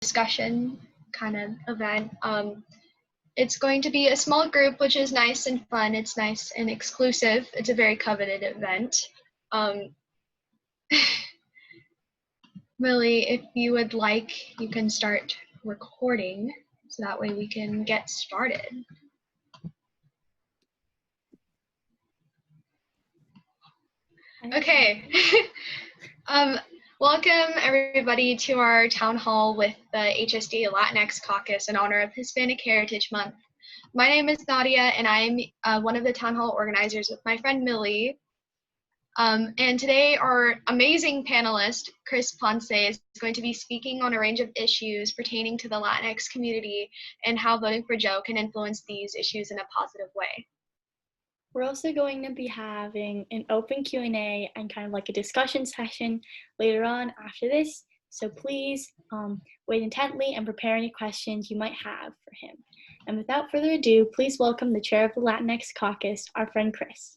discussion kind of event. It's going to be a small group, which is nice and fun. It's nice and exclusive. It's a very coveted event. Millie, if you would like, you can start recording so that way we can get started. Okay. Welcome everybody to our town hall with the HSDA Latinx Caucus in honor of Hispanic Heritage Month. My name is Nadia and I'm one of the town hall organizers with my friend Millie. And today our amazing panelist, Chris Ponce, is going to be speaking on a range of issues pertaining to the Latinx community and how voting for Joe can influence these issues in a positive way. We're also going to be having an open Q&A and kind of like a discussion session later on after this. So please wait intently and prepare any questions you might have for him. And without further ado, please welcome the chair of the Latinx Caucus, our friend Chris.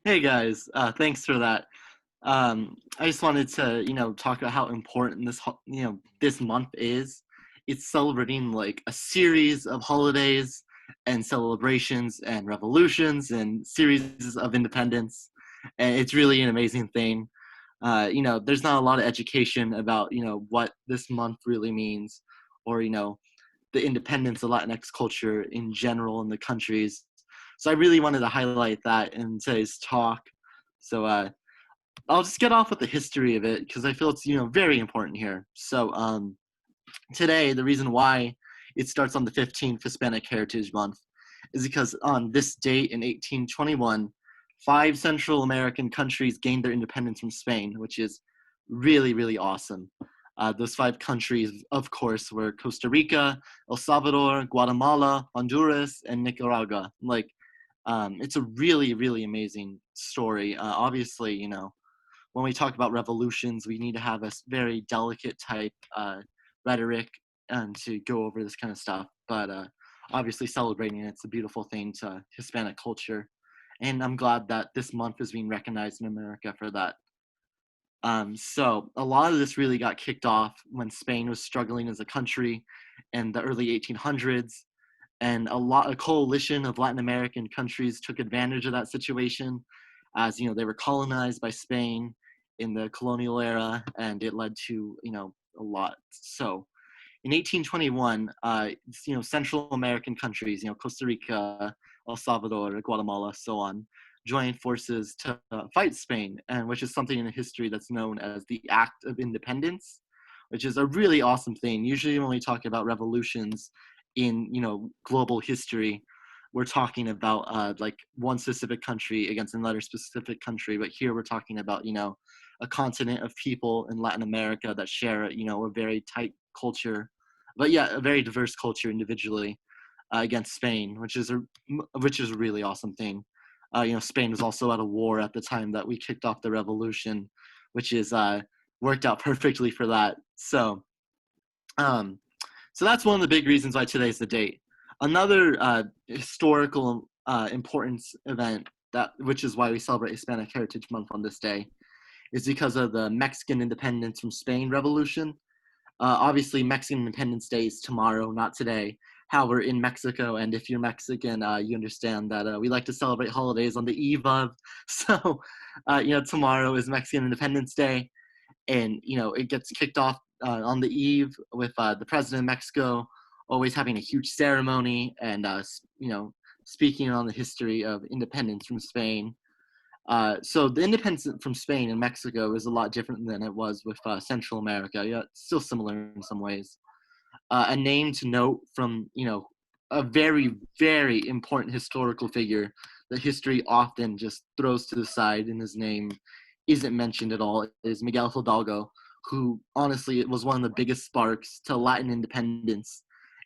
Hey guys, thanks for that. I just wanted to, talk about how important this month is. It's celebrating like a series of holidays and celebrations and revolutions and series of independence, and it's really an amazing thing. There's not a lot of education about what this month really means, or the independence of Latinx culture in general in the countries. So I really wanted to highlight that in today's talk. So I'll just get off with the history of it because I feel it's very important here. So today, the reason why it starts on the 15th Hispanic Heritage Month is because on this date in 1821, 5 Central American countries gained their independence from Spain, which is really, really awesome. Those 5 countries, of course, were Costa Rica, El Salvador, Guatemala, Honduras, and Nicaragua. It's a really, really amazing story. Obviously, when we talk about revolutions, we need to have a very delicate type rhetoric to go over this kind of stuff. But obviously celebrating it's a beautiful thing to Hispanic culture. And I'm glad that this month is being recognized in America for that. So a lot of this really got kicked off when Spain was struggling as a country in the early 1800s. And a coalition of Latin American countries took advantage of that situation as, they were colonized by Spain in the colonial era, and it led to, a lot. So in 1821, Central American countries, Costa Rica, El Salvador, Guatemala, so on, joined forces to fight Spain, and which is something in history that's known as the Act of Independence, which is a really awesome thing. Usually when we talk about revolutions in global history, we're talking about like one specific country against another specific country, but here we're talking about a continent of people in Latin America that share a very tight culture, but a very diverse culture individually against Spain, which is a really awesome thing. Spain was also at a war at the time that we kicked off the revolution, which is worked out perfectly for that. So that's one of the big reasons why today's the date. Another historical importance event, which is why we celebrate Hispanic Heritage Month on this day, is because of the Mexican independence from Spain revolution. Obviously, Mexican Independence Day is tomorrow, not today. However, in Mexico, and if you're Mexican, you understand that we like to celebrate holidays on the eve of. So, tomorrow is Mexican Independence Day, and it gets kicked off on the eve with the president of Mexico always having a huge ceremony and speaking on the history of independence from Spain. So the independence from Spain and Mexico is a lot different than it was with Central America. It's still similar in some ways. A name to note from a very, very important historical figure that history often just throws to the side, and his name isn't mentioned at all, is Miguel Hidalgo, who honestly was one of the biggest sparks to Latin independence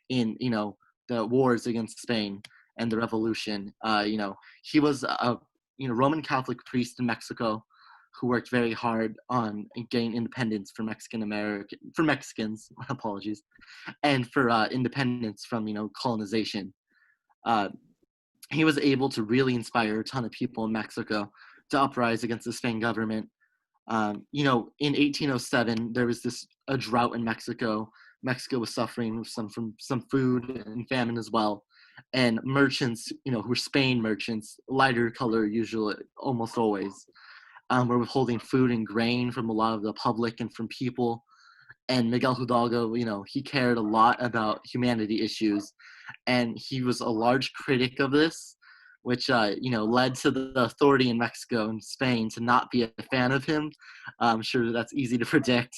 in the wars against Spain and the revolution. He was a Roman Catholic priest in Mexico who worked very hard on gaining independence for Mexicans, apologies, and for independence from colonization. He was able to really inspire a ton of people in Mexico to uprise against the Spain government. In 1807, there was a drought in Mexico. Mexico was suffering from some food and famine as well. And merchants, who were Spain merchants, lighter color usually, almost always, were withholding food and grain from a lot of the public and from people. And Miguel Hidalgo, he cared a lot about humanity issues, and he was a large critic of this, which led to the authority in Mexico and Spain to not be a fan of him. I'm sure that's easy to predict.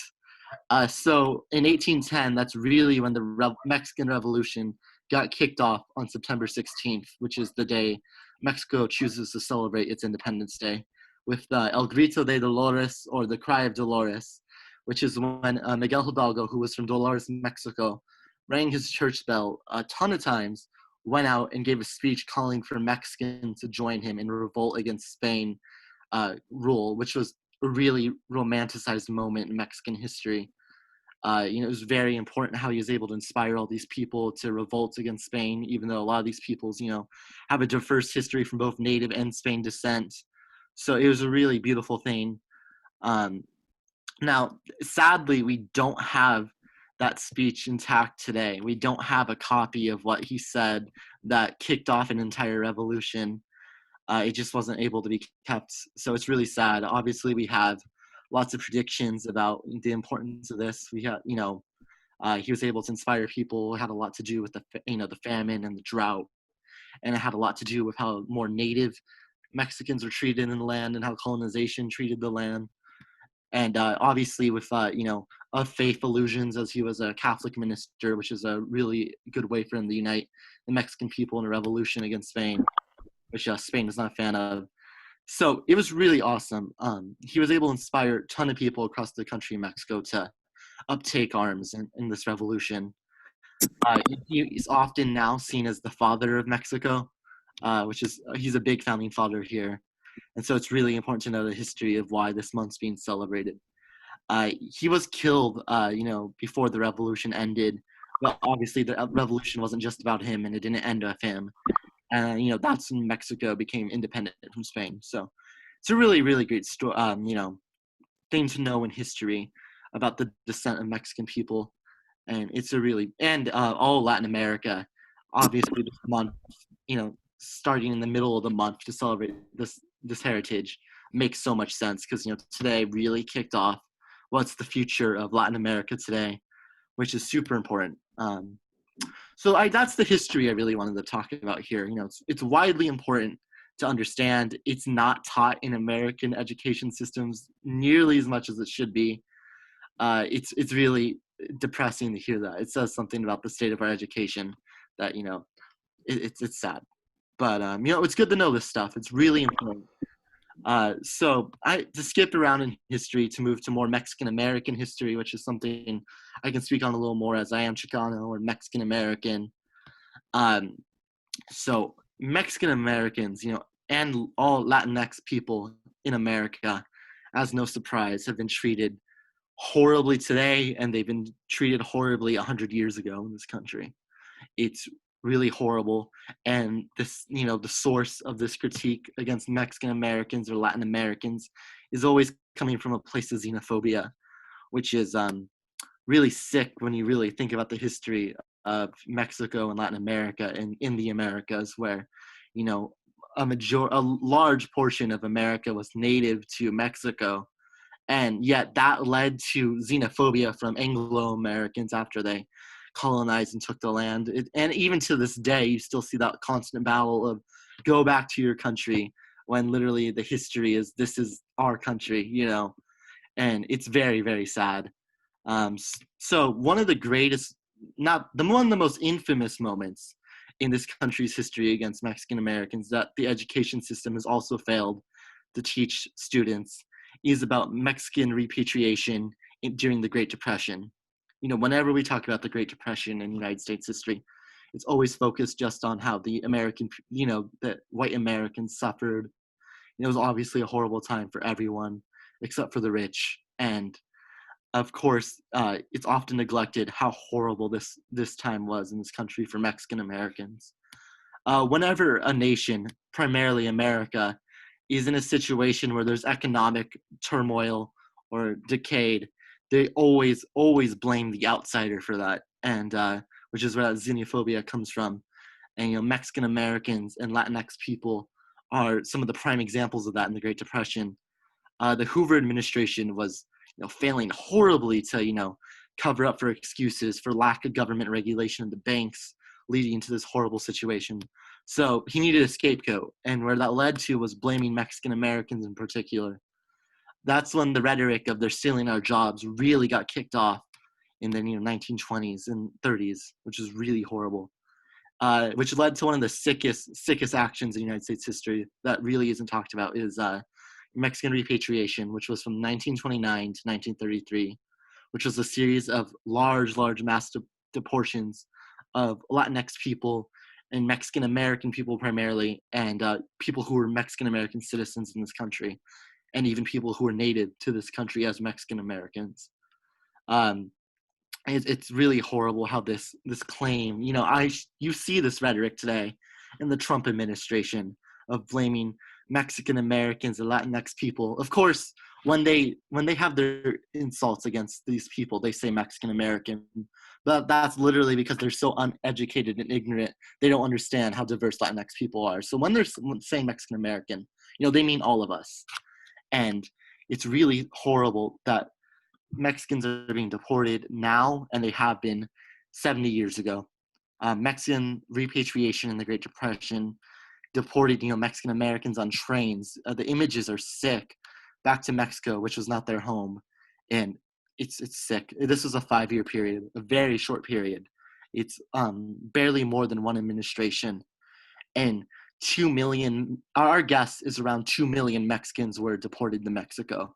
So in 1810, that's really when the Mexican Revolution got kicked off on September 16th, which is the day Mexico chooses to celebrate its Independence Day, with El Grito de Dolores, or the Cry of Dolores, which is when Miguel Hidalgo, who was from Dolores, Mexico, rang his church bell a ton of times, went out and gave a speech calling for Mexicans to join him in revolt against Spain rule, which was a really romanticized moment in Mexican history. It was very important how he was able to inspire all these people to revolt against Spain, even though a lot of these peoples, have a diverse history from both native and Spain descent. So it was a really beautiful thing. Now, sadly, we don't have that speech intact today. We don't have a copy of what he said that kicked off an entire revolution. It just wasn't able to be kept. So it's really sad. Obviously, we have lots of predictions about the importance of this. We have, he was able to inspire people. It had a lot to do with the famine and the drought, and it had a lot to do with how more native Mexicans were treated in the land and how colonization treated the land. And obviously with, of faith illusions, as he was a Catholic minister, which is a really good way for him to unite the Mexican people in a revolution against Spain, which Spain is not a fan of. So it was really awesome. He was able to inspire a ton of people across the country of Mexico to uptake arms in this revolution. He's often now seen as the father of Mexico, he's a big founding father here. And so it's really important to know the history of why this month's being celebrated. He was killed, before the revolution ended. But obviously the revolution wasn't just about him, and it didn't end with him. And, that's when Mexico became independent from Spain. So it's a really, really great story, thing to know in history about the descent of Mexican people. And it's all Latin America, obviously this month, starting in the middle of the month to celebrate this heritage makes so much sense, because today really kicked off what's the future of Latin America today, which is super important. So that's the history I really wanted to talk about here. It's widely important to understand. It's not taught in American education systems nearly as much as it should be. It's really depressing to hear that. It says something about the state of our education that it's sad. But it's good to know this stuff. It's really important. So to skip around in history, to move to more Mexican American history, which is something I can speak on a little more, as I am Chicano or Mexican American. So Mexican Americans, and all Latinx people in America, as no surprise, have been treated horribly today, and they've been treated horribly 100 years ago in this country. It's really horrible. And this, the source of this critique against Mexican Americans or Latin Americans is always coming from a place of xenophobia, which is really sick when you really think about the history of Mexico and Latin America and in the Americas, where, a large portion of America was native to Mexico. And yet that led to xenophobia from Anglo-Americans after they colonized and took the land. And even to this day, you still see that constant battle of go back to your country, when literally the history is this is our country, and it's very, very sad. So one of the greatest, one of the most infamous moments in this country's history against Mexican Americans that the education system has also failed to teach students is about Mexican repatriation during the Great Depression. Whenever we talk about the Great Depression in United States history, it's always focused just on how the white Americans suffered. It was obviously a horrible time for everyone except for the rich. And of course, it's often neglected how horrible this time was in this country for Mexican Americans. Whenever a nation, primarily America, is in a situation where there's economic turmoil or decay, they always blame the outsider for that, and which is where that xenophobia comes from. And Mexican Americans and Latinx people are some of the prime examples of that in the Great Depression. The Hoover administration was failing horribly to cover up for excuses for lack of government regulation of the banks, leading to this horrible situation. So he needed a scapegoat, and where that led to was blaming Mexican Americans in particular. That's when the rhetoric of they're stealing our jobs really got kicked off in the 1920s and 30s, which is really horrible. Which led to one of the sickest actions in United States history that really isn't talked about is Mexican repatriation, which was from 1929 to 1933, which was a series of large mass deportations of Latinx people and Mexican American people primarily, and people who were Mexican American citizens in this country, and even people who were native to this country as Mexican Americans. It's really horrible how this claim, you see this rhetoric today in the Trump administration of blaming Mexican Americans and Latinx people. Of course, when they have their insults against these people, they say Mexican American, but that's literally because they're so uneducated and ignorant. They don't understand how diverse Latinx people are. So when they're saying Mexican American, they mean all of us. And it's really horrible that Mexicans are being deported now, and they have been 70 years ago. Mexican repatriation in the Great Depression deported, Mexican Americans on trains. The images are sick, back to Mexico, which was not their home, and it's sick. This was a 5-year period, a very short period. It's barely more than one administration, and 2 million. Our guess is around 2 million Mexicans were deported to Mexico.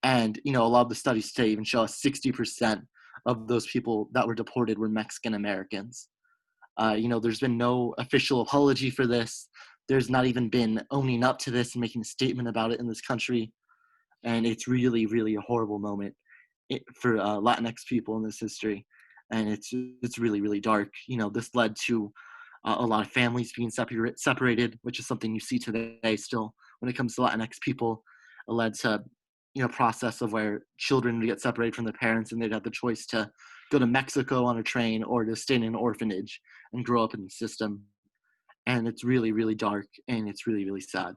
And, a lot of the studies today even show us 60% of those people that were deported were Mexican Americans. There's been no official apology for this. There's not even been owning up to this and making a statement about it in this country. And it's really, really a horrible moment for Latinx people in this history. And it's really, really dark. This led to a lot of families being separated, which is something you see today still when it comes to Latinx people. It led to process of where children would get separated from their parents and they'd have the choice to go to Mexico on a train or to stay in an orphanage and grow up in the system. And it's really, really dark, and it's really, really sad.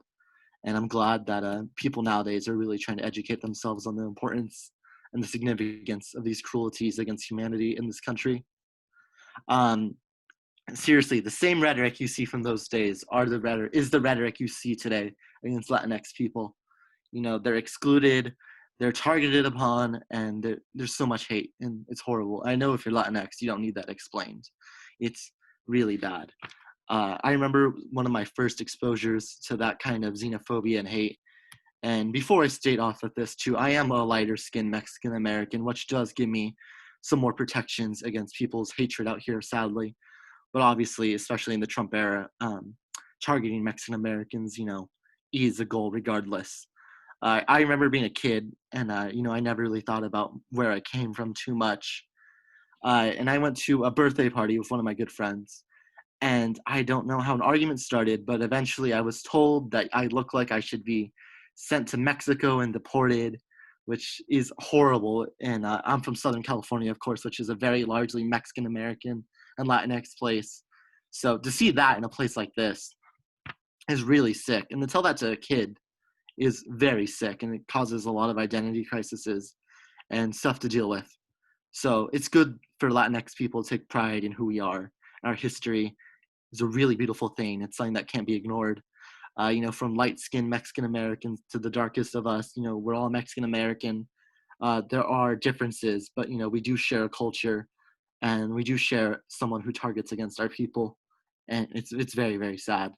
And I'm glad that people nowadays are really trying to educate themselves on the importance and the significance of these cruelties against humanity in this country. Seriously, the same rhetoric you see from those days is the rhetoric you see today against Latinx people. They're excluded, they're targeted upon, and there's so much hate, and it's horrible. I know if you're Latinx, you don't need that explained. It's really bad. I remember one of my first exposures to that kind of xenophobia and hate. And before I state off with this too, I am a lighter skinned Mexican American, which does give me some more protections against people's hatred out here, sadly. But obviously, especially in the Trump era, targeting Mexican Americans, is a goal regardless. I remember being a kid, and I never really thought about where I came from too much. And I went to a birthday party with one of my good friends, and I don't know how an argument started, but eventually I was told that I look like I should be sent to Mexico and deported, which is horrible. And I'm from Southern California, of course, which is a very largely Mexican American and Latinx place. So to see that in a place like this is really sick, and to tell that to a kid is very sick, and it causes a lot of identity crises and stuff to deal with. So it's good for Latinx people to take pride in who we are. Our history is a really beautiful thing. It's something that can't be ignored. From light-skinned Mexican Americans to the darkest of us, we're all Mexican American. There are differences, but we do share a culture, and we do share someone who targets against our people, and it's very, very sad.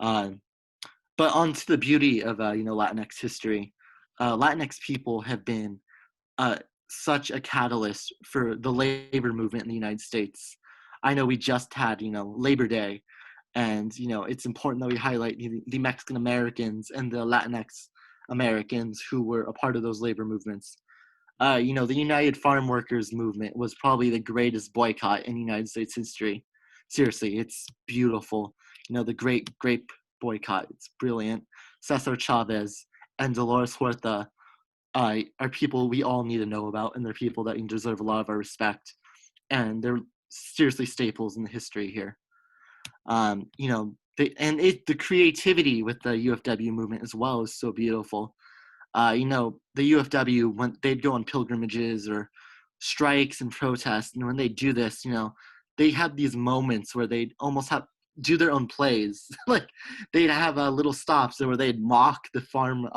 But on to the beauty of Latinx history. Latinx people have been such a catalyst for the labor movement in the United States. I know we just had Labor Day, and it's important that we highlight the Mexican Americans and the Latinx Americans who were a part of those labor movements. The United Farm Workers movement was probably the greatest boycott in United States history. Seriously, it's beautiful. The Great Grape Boycott, it's brilliant. Cesar Chavez, and Dolores Huerta are people we all need to know about, and they're people that deserve a lot of our respect, and they're seriously staples in the history here. The creativity with the UFW movement as well is so beautiful. The UFW, when they'd go on pilgrimages or strikes and protests, and when they do this, they have these moments where they'd almost have do their own plays. Like they'd have little stops where they'd mock the farm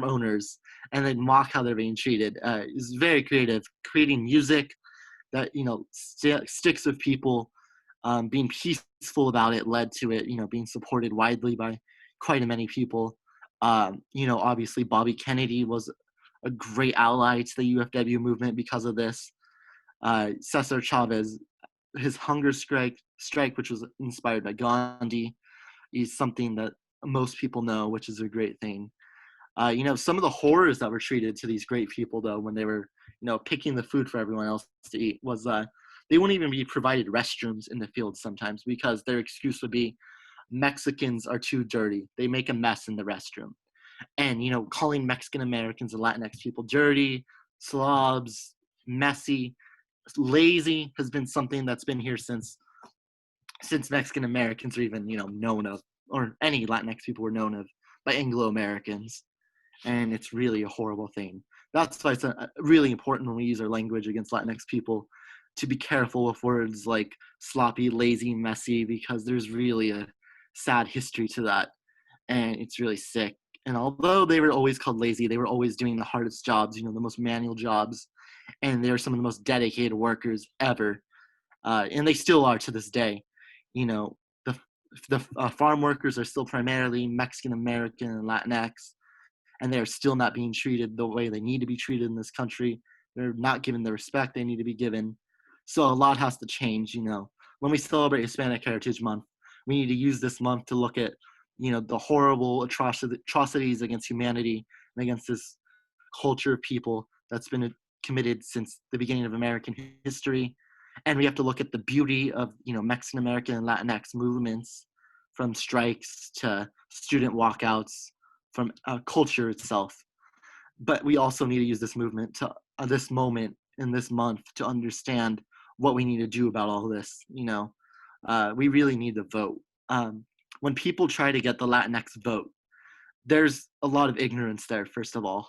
owners, and they'd mock how they're being treated. It's very creative, creating music that sticks with people. Being peaceful about it led to it, being supported widely by quite a many people. Obviously Bobby Kennedy was a great ally to the UFW movement because of this. Cesar Chavez, his hunger strike, which was inspired by Gandhi, is something that most people know, which is a great thing. Some of the horrors that were treated to these great people, though, when they were, picking the food for everyone else to eat, was they wouldn't even be provided restrooms in the field sometimes, because their excuse would be Mexicans are too dirty. They make a mess in the restroom. And, calling Mexican Americans and Latinx people dirty, slobs, messy, lazy has been something that's been here since Mexican Americans are even, known of, or any Latinx people were known of by Anglo Americans. And it's really a horrible thing. That's why it's really important when we use our language against Latinx people to be careful with words like sloppy, lazy, messy, because there's really a sad history to that, and it's really sick. And although they were always called lazy, they were always doing the hardest jobs, the most manual jobs, and they're some of the most dedicated workers ever, and they still are to this day. The farm workers are still primarily Mexican American and Latinx, and they're still not being treated the way they need to be treated in this country. They're not given the respect they need to be given. So a lot has to change. When we celebrate Hispanic Heritage Month, we need to use this month to look at, the horrible atrocities against humanity and against this culture of people that's been committed since the beginning of American history. And we have to look at the beauty of, Mexican American and Latinx movements, from strikes to student walkouts, from culture itself. But we also need to use this movement to this moment in this month to understand what we need to do about all this. We really need to vote. When people try to get the Latinx vote, there's a lot of ignorance there, first of all.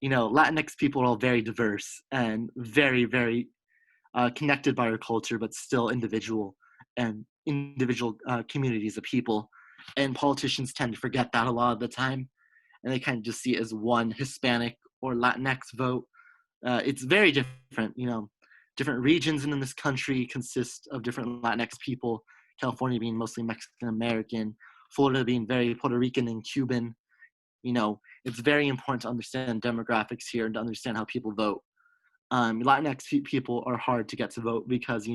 Latinx people are all very diverse and very, very connected by our culture, but still individual communities of people. And politicians tend to forget that a lot of the time, and they kind of just see it as one Hispanic or Latinx vote. It's very different. Different regions in this country consist of different Latinx people. California being mostly Mexican American, Florida being very Puerto Rican and Cuban. It's very important to understand demographics here and to understand how people vote. Latinx people are hard to get to vote because,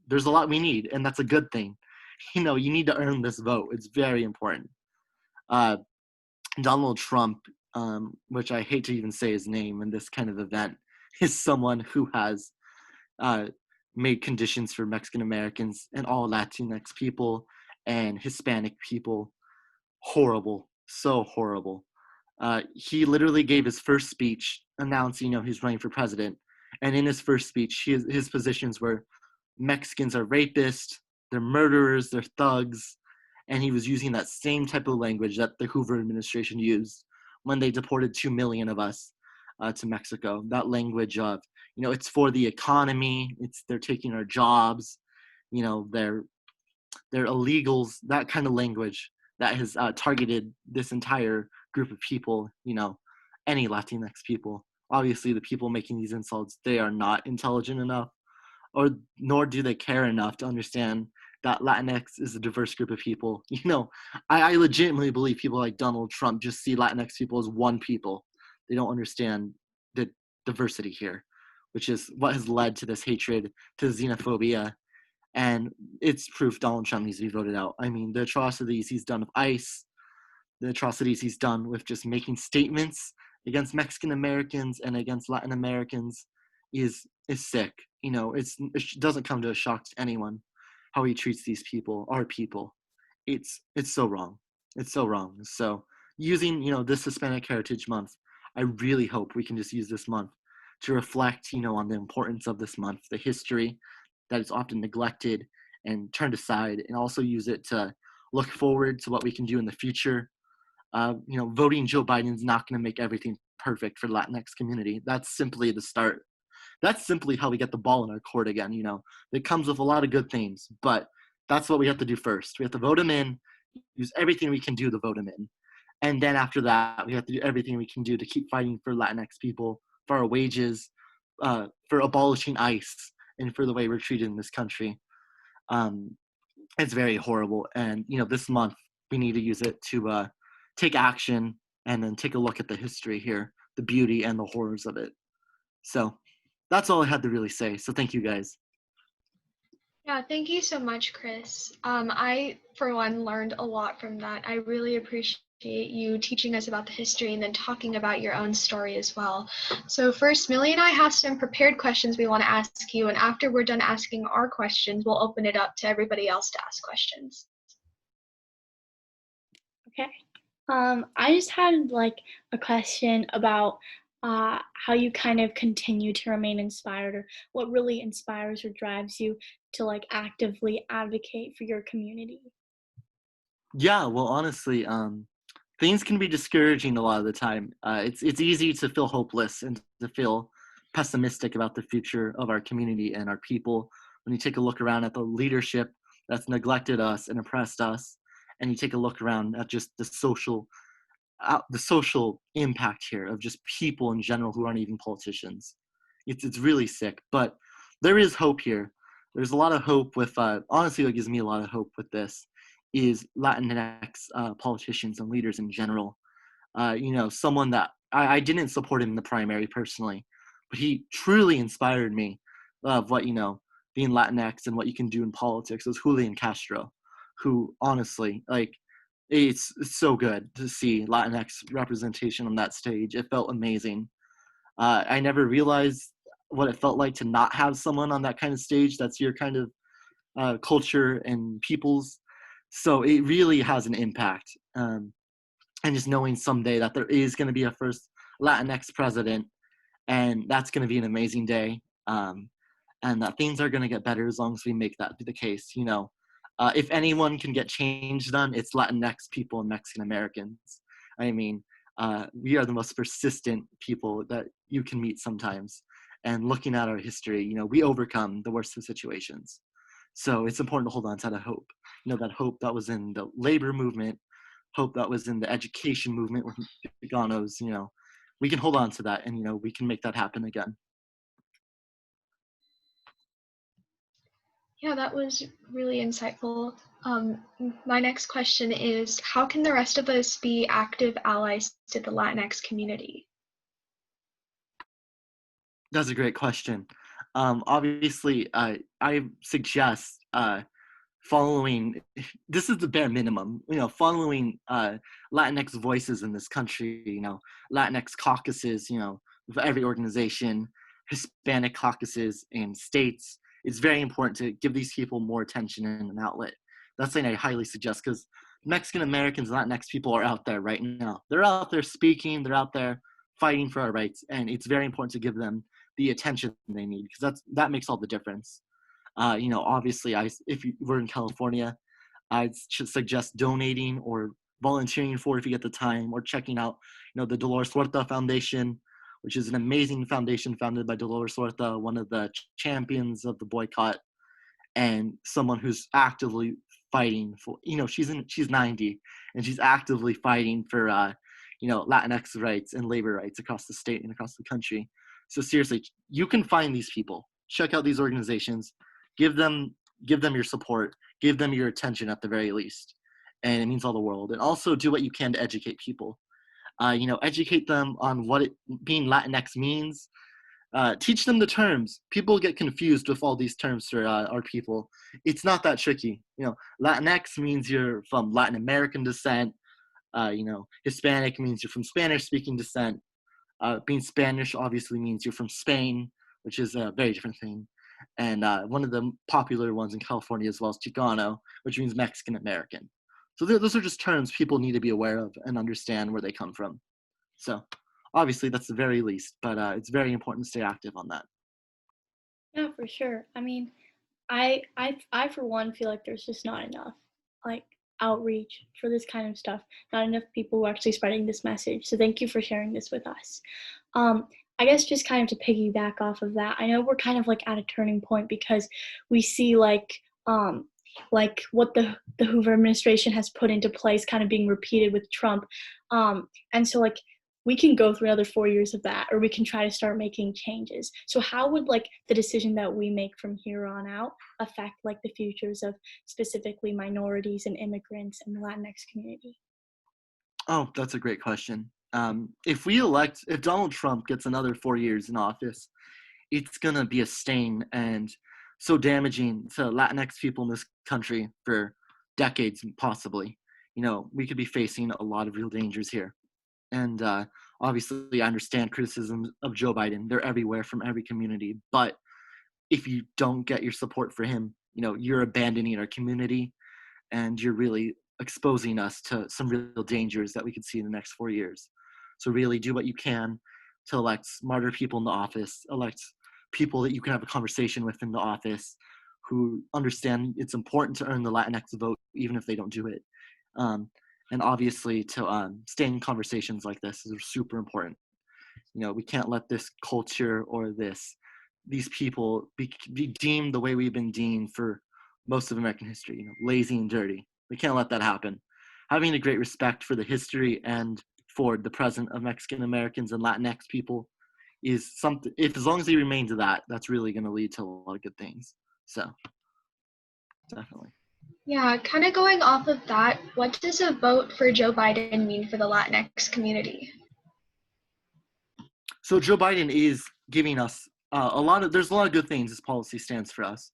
there's a lot we need, and that's a good thing. You need to earn this vote. It's very important. Donald Trump, which I hate to even say his name in this kind of event, is someone who has made conditions for Mexican Americans and all Latinx people and Hispanic people horrible, so horrible. He literally gave his first speech announcing, he's running for president. And in his first speech, his positions were Mexicans are rapists, they're murderers, they're thugs. And he was using that same type of language that the Hoover administration used when they deported 2 million of us to Mexico. That language of, it's for the economy, they're taking our jobs, they're illegals, that kind of language that has targeted this entire group of people, any Latinx people. Obviously, the people making these insults, they are not intelligent enough, nor do they care enough to understand that Latinx is a diverse group of people. I legitimately believe people like Donald Trump just see Latinx people as one people. They don't understand the diversity here, which is what has led to this hatred, to xenophobia, and it's proof Donald Trump needs to be voted out. I mean, the atrocities he's done with ICE, the atrocities he's done with just making statements against Mexican Americans and against Latin Americans is sick. It doesn't come to a shock to anyone how he treats these people, our people. It's so wrong. It's so wrong. So using, this Hispanic Heritage Month, I really hope we can just use this month to reflect, on the importance of this month, the history that is often neglected and turned aside, and also use it to look forward to what we can do in the future. Voting Joe Biden is not going to make everything perfect for the Latinx community. That's simply the start. That's simply how we get the ball in our court again. It comes with a lot of good things, but that's what we have to do first. We have to vote him in, use everything we can do to vote him in. And then after that, we have to do everything we can do to keep fighting for Latinx people, for our wages, for abolishing ICE, and for the way we're treated in this country. Um, it's very horrible. And, this month, we need to use it to take action and then take a look at the history here, the beauty and the horrors of it. So that's all I had to really say. So thank you guys. Yeah, thank you so much, Chris. I, for one, learned a lot from that. I really appreciate you teaching us about the history and then talking about your own story as well. So first, Millie and I have some prepared questions we want to ask you, and after we're done asking our questions, we'll open it up to everybody else to ask questions. Okay. I just had like a question about how you kind of continue to remain inspired, or what really inspires or drives you to like actively advocate for your community. Yeah, well, honestly, things can be discouraging a lot of the time. It's easy to feel hopeless and to feel pessimistic about the future of our community and our people when you take a look around at the leadership that's neglected us and oppressed us, and you take a look around at just the social impact here of just people in general who aren't even politicians. It's really sick, but there is hope here. There's a lot of hope with, honestly, what gives me a lot of hope with this is Latinx politicians and leaders in general. Someone that I didn't support him in the primary personally, but he truly inspired me of what, being Latinx and what you can do in politics was Julian Castro, who honestly, like, it's so good to see Latinx representation on that stage. It felt amazing. I never realized what it felt like to not have someone on that kind of stage that's your kind of culture and peoples. So it really has an impact. And just knowing someday that there is going to be a first Latinx president, and that's going to be an amazing day. And that things are going to get better as long as we make that be the case. If anyone can get change done, it's Latinx people and Mexican Americans. I mean, we are the most persistent people that you can meet sometimes. And looking at our history, we overcome the worst of situations. So it's important to hold on to that hope. That hope that was in the labor movement, hope that was in the education movement with Chicanos. We can hold on to that, and we can make that happen again. Yeah, that was really insightful. My next question is, how can the rest of us be active allies to the Latinx community? That's a great question. Obviously, I suggest following, this is the bare minimum, following Latinx voices in this country, Latinx caucuses, for every organization, Hispanic caucuses in states. It's very important to give these people more attention and an outlet. That's something I highly suggest, because Mexican Americans, Latinx people are out there right now. They're out there speaking, they're out there fighting for our rights, and it's very important to give them the attention they need, because that makes all the difference. Obviously, if you were in California, I'd suggest donating or volunteering for if you get the time, or checking out, the Dolores Huerta Foundation, which is an amazing foundation founded by Dolores Huerta, one of the champions of the boycott, and someone who's actively fighting for, she's 90, and she's actively fighting for, Latinx rights and labor rights across the state and across the country. So seriously, you can find these people, check out these organizations, give them your support, give them your attention at the very least, and it means all the world. And also do what you can to educate people. Educate them on what being Latinx means. Teach them the terms. People get confused with all these terms for our people. It's not that tricky. Latinx means you're from Latin American descent. Hispanic means you're from Spanish-speaking descent. Being Spanish obviously means you're from Spain, which is a very different thing. And one of the popular ones in California as well is Chicano, which means Mexican American. So those are just terms people need to be aware of and understand where they come from. So obviously that's the very least, but it's very important to stay active on that. Yeah, for sure. I mean, I for one feel like there's just not enough like outreach for this kind of stuff. Not enough people who are actually spreading this message. So thank you for sharing this with us. Um, I guess just kind of to piggyback off of that, I know we're kind of like at a turning point because we see like what the Hoover administration has put into place kind of being repeated with Trump. And so like we can go through another 4 years of that, or we can try to start making changes. So how would like the decision that we make from here on out affect like the futures of specifically minorities and immigrants and the Latinx community? Oh, that's a great question. If Donald Trump gets another 4 years in office, it's gonna be a stain and so damaging to Latinx people in this country for decades, possibly. We could be facing a lot of real dangers here. And obviously, I understand criticisms of Joe Biden. They're everywhere from every community. But if you don't get your support for him, you're abandoning our community and you're really exposing us to some real dangers that we could see in the next 4 years. So really do what you can to elect smarter people in the office, elect people that you can have a conversation with in the office who understand it's important to earn the Latinx vote, even if they don't do it. And obviously to stay in conversations like this is super important. We can't let this culture or these people be deemed the way we've been deemed for most of American history, lazy and dirty. We can't let that happen. Having a great respect for the history and for the present of Mexican Americans and Latinx people is something, if as long as they remain to that, that's really going to lead to a lot of good things. So definitely. Yeah, kind of going off of that, what does a vote for Joe Biden mean for the Latinx community? So Joe Biden is giving us there's a lot of good things his policy stands for us.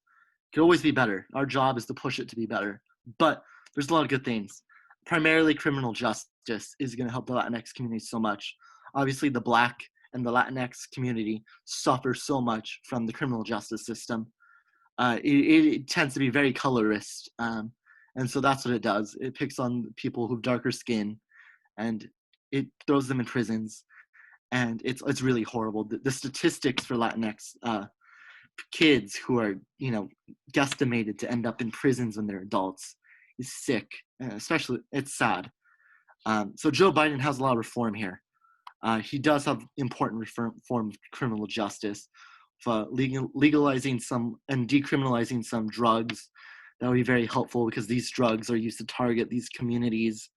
It could always be better. Our job is to push it to be better. But there's a lot of good things. Primarily criminal justice is going to help the Latinx community so much. Obviously the Black and the Latinx community suffer so much from the criminal justice system. It tends to be very colorist. And so that's what it does. It picks on people who have darker skin and it throws them in prisons. And it's really horrible. The statistics for Latinx kids who are, guesstimated to end up in prisons when they're adults is sick. Especially, it's sad. So Joe Biden has a lot of reform here. He does have important reform of criminal justice, legalizing some and decriminalizing some drugs. That would be very helpful because these drugs are used to target these communities.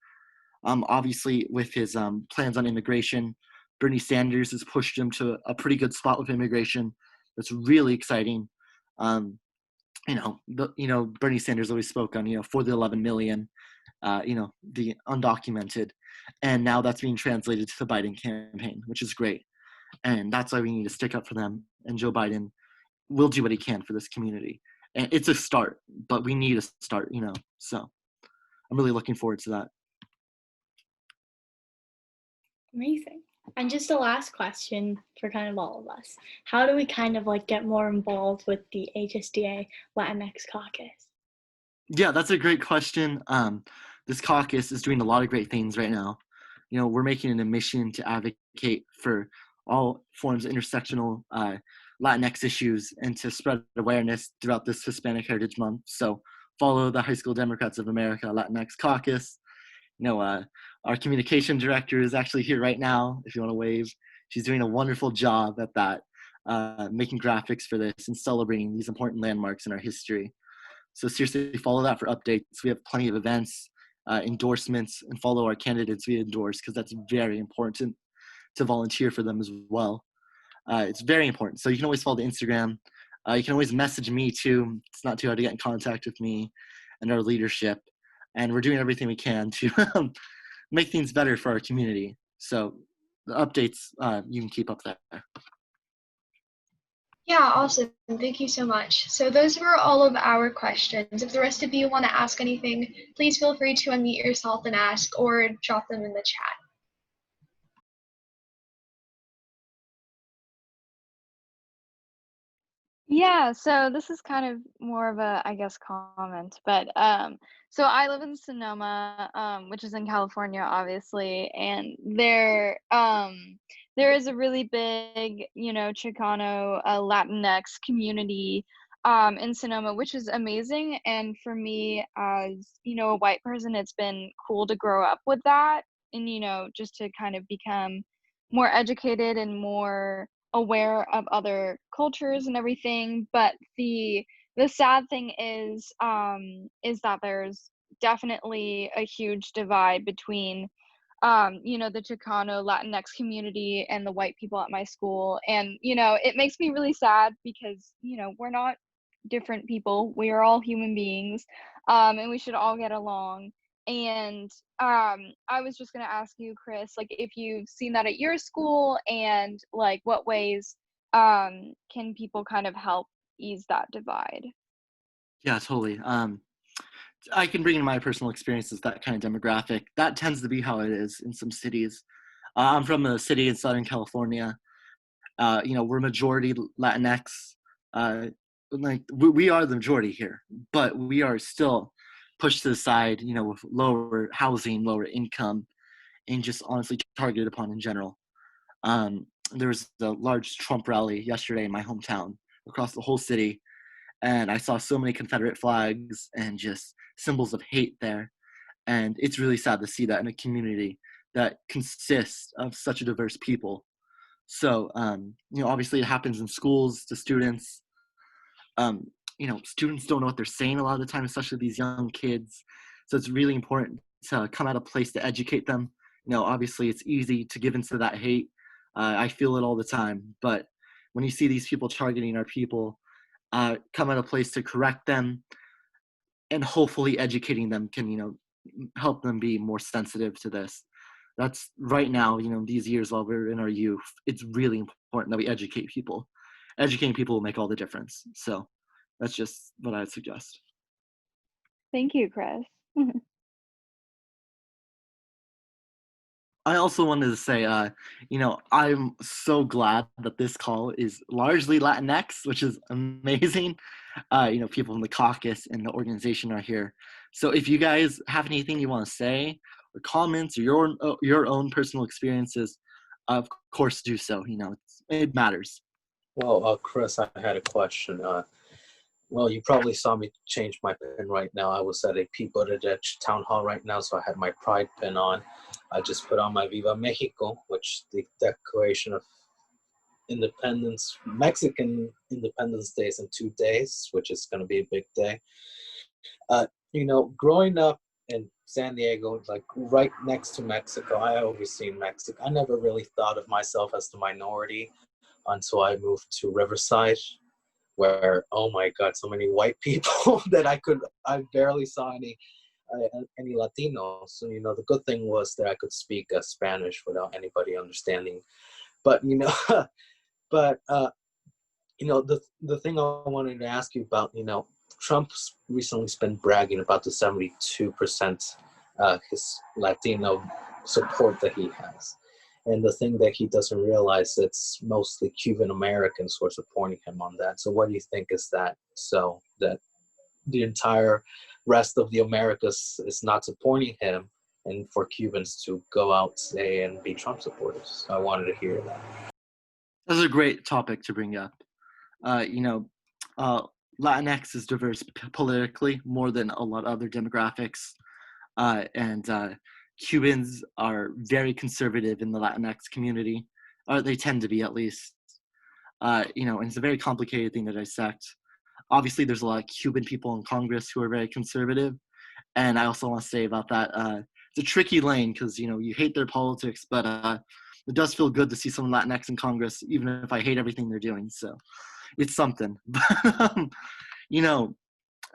Obviously, with his plans on immigration, Bernie Sanders has pushed him to a pretty good spot with immigration. That's really exciting. Bernie Sanders always spoke on, for the 11 million, the undocumented. And now that's being translated to the Biden campaign, which is great. And that's why we need to stick up for them. And Joe Biden will do what he can for this community. And it's a start, but we need a start, So I'm really looking forward to that. Amazing. And just a last question for kind of all of us. How do we kind of like get more involved with the HSDA Latinx Caucus? Yeah, that's a great question. This caucus is doing a lot of great things right now. We're making it a mission to advocate for all forms of intersectional Latinx issues and to spread awareness throughout this Hispanic Heritage Month. So follow the High School Democrats of America Latinx Caucus. Our communication director is actually here right now, if you want to wave. She's doing a wonderful job at that, making graphics for this and celebrating these important landmarks in our history. So seriously, follow that for updates. We have plenty of events, endorsements, and follow our candidates we endorse because that's very important to volunteer for them as well. It's very important. So you can always follow the Instagram. You can always message me too. It's not too hard to get in contact with me and our leadership. And we're doing everything we can to make things better for our community. So the updates, you can keep up there. Yeah, awesome. Thank you so much. So those were all of our questions. If the rest of you want to ask anything, please feel free to unmute yourself and ask or drop them in the chat. Yeah, so this is kind of more of a, I guess, comment, but so I live in Sonoma, which is in California, obviously, and there is a really big, Chicano Latinx community in Sonoma, which is amazing. And for me, as a white person, it's been cool to grow up with that, and just to kind of become more educated and more aware of other cultures and everything. But the sad thing is that there's definitely a huge divide between the Chicano Latinx community and the white people at my school. And it makes me really sad because we're not different people, we are all human beings, and we should all get along. And I was just going to ask you, Chris, like, if you've seen that at your school, and like what ways can people kind of help ease that divide? Yeah, totally. I can bring in my personal experiences, that kind of demographic. That tends to be how it is in some cities. I'm from a city in Southern California. We're majority Latinx. Uh, we are the majority here, but we are still pushed to the side, with lower housing, lower income, and just honestly targeted upon in general. There was a large Trump rally yesterday in my hometown across the whole city, and I saw so many Confederate flags and just symbols of hate there. And it's really sad to see that in a community that consists of such a diverse people. So, obviously it happens in schools to students. Um, Students don't know what they're saying a lot of the time, especially these young kids. So it's really important to come at a place to educate them. Obviously it's easy to give into that hate. I feel it all the time. But when you see these people targeting our people, come at a place to correct them, and hopefully educating them can, help them be more sensitive to this. That's right now, these years while we're in our youth, it's really important that we educate people. Educating people will make all the difference. So that's just what I'd suggest. Thank you, Chris. I also wanted to say, I'm so glad that this call is largely Latinx, which is amazing. People from the caucus and the organization are here. So if you guys have anything you want to say, or comments, or your own personal experiences, of course do so. It matters. Well, Chris, I had a question. Well, you probably saw me change my pin right now. I was at a Pete Buttigieg town hall right now, so I had my pride pin on. I just put on my Viva Mexico, which the Declaration of Independence, Mexican Independence Day is in 2 days, which is going to be a big day. Growing up in San Diego, like right next to Mexico, I always seen Mexico. I never really thought of myself as the minority until I moved to Riverside, where, oh my God, so many white people that I barely saw any Latinos. So, the good thing was that I could speak Spanish without anybody understanding. But, the thing I wanted to ask you about, Trump's recently been bragging about the 72% his Latino support that he has. And the thing that he doesn't realize, it's mostly Cuban Americans who are supporting him on that. So what do you think is that? So that the entire rest of the Americas is not supporting him, and for Cubans to go out, say, and be Trump supporters. So I wanted to hear that. That's a great topic to bring up. Uh, you know, uh, Latinx is diverse politically more than a lot of other demographics, and Cubans are very conservative in the Latinx community, or they tend to be at least. And it's a very complicated thing to dissect. Obviously, there's a lot of Cuban people in Congress who are very conservative, and I also want to say about that, it's a tricky lane because you hate their politics, but it does feel good to see some Latinx in Congress, even if I hate everything they're doing. So it's something.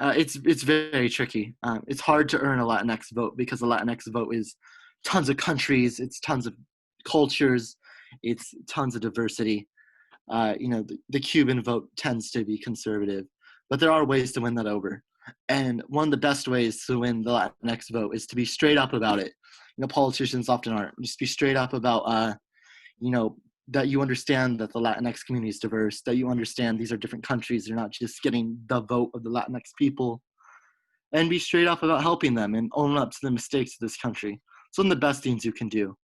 It's very tricky. It's hard to earn a Latinx vote because the Latinx vote is tons of countries, it's tons of cultures, it's tons of diversity. The Cuban vote tends to be conservative, but there are ways to win that over. And one of the best ways to win the Latinx vote is to be straight up about it. Politicians often aren't. Just be straight up about, that you understand that the Latinx community is diverse, that you understand these are different countries, they're not just getting the vote of the Latinx people, and be straight up about helping them and own up to the mistakes of this country. It's one of the best things you can do.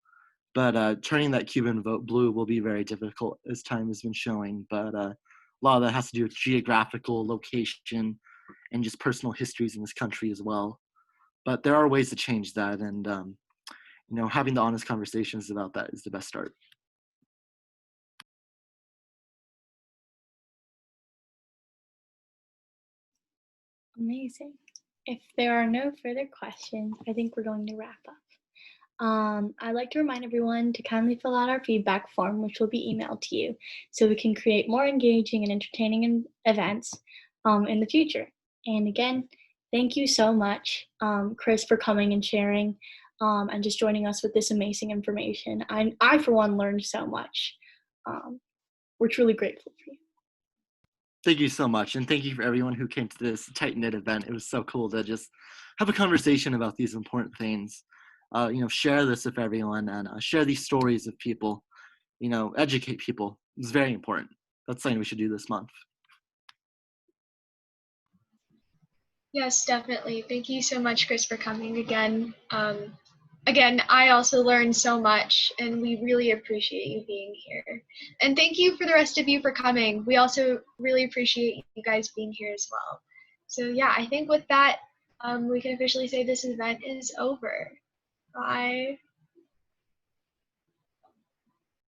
But turning that Cuban vote blue will be very difficult, as time has been showing. But a lot of that has to do with geographical location and just personal histories in this country as well. But there are ways to change that, and having the honest conversations about that is the best start. Amazing. If there are no further questions, I think we're going to wrap up. I'd like to remind everyone to kindly fill out our feedback form, which will be emailed to you, so we can create more engaging and entertaining events in the future. And again, thank you so much, Chris, for coming and sharing and just joining us with this amazing information. I for one, learned so much. We're truly grateful for you. Thank you so much, and thank you for everyone who came to this tight-knit event. It was so cool to just have a conversation about these important things. Share this with everyone, and share these stories with people. Educate people. It's very important. That's something we should do this month. Yes, definitely. Thank you so much, Chris, for coming again. Again, I also learned so much, and we really appreciate you being here. And thank you for the rest of you for coming. We also really appreciate you guys being here as well. So yeah, I think with that, we can officially say this event is over. Bye.